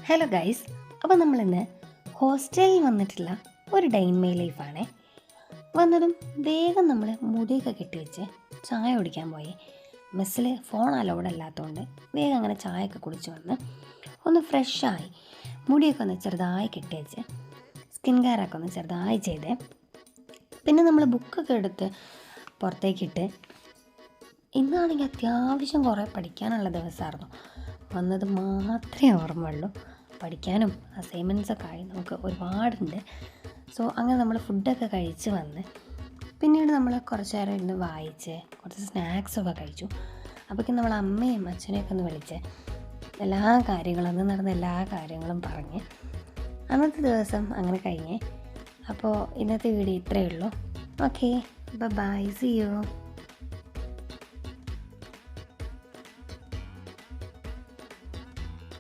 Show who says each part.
Speaker 1: Hello guys, അപ്പോൾ നമ്മളിന്ന് ഹോസ്റ്റലിൽ വന്നിട്ടുള്ള ഒരു ഡേ ഇൻ മൈ ലൈഫാണേ. വന്നതും വേഗം നമ്മൾ മുടിയൊക്കെ കെട്ടിവെച്ച് ചായ കുടിക്കാൻ പോയി. മെസ്സിൽ ഫോൺ അലൗഡ് അല്ലാത്തതുകൊണ്ട് വേഗം അങ്ങനെ ചായയൊക്കെ കുടിച്ച് വന്ന് ഒന്ന് ഫ്രഷായി മുടിയൊക്കെ ഒന്ന് ചെറുതായി കെട്ടിവെച്ച് സ്കിൻ കെയറൊക്കെ ഒന്ന് ചെറുതായി ചെയ്തേ. പിന്നെ നമ്മൾ ബുക്കൊക്കെ എടുത്ത് പുറത്തേക്കിട്ട് ഇന്നാണെങ്കിൽ അത്യാവശ്യം കുറേ പഠിക്കാനുള്ള ദിവസമായിരുന്നു. വന്നത് മാത്രമേ ഓർമ്മയുള്ളൂ. പഠിക്കാനും അസൈൻമെൻറ്റ്സൊക്കെ ആയി നമുക്ക് ഒരുപാടുണ്ട്. സോ അങ്ങനെ നമ്മൾ ഫുഡൊക്കെ കഴിച്ച് വന്ന് പിന്നീട് നമ്മൾ കുറച്ച് നേരം ഇരുന്ന് വായിച്ച് കുറച്ച് സ്നാക്സൊക്കെ കഴിച്ചു. അപ്പോഴേക്കും നമ്മൾ അമ്മയും അച്ഛനെയൊക്കെ ഒന്ന് വിളിച്ച് എല്ലാ കാര്യങ്ങളും അന്ന് നടന്ന എല്ലാ കാര്യങ്ങളും പറഞ്ഞ് അന്നത്തെ ദിവസം അങ്ങനെ കഴിഞ്ഞേ. അപ്പോൾ ഇന്നത്തെ വീഡിയോ ഇത്രയേ ഉള്ളൂ. Okay, bye, see U.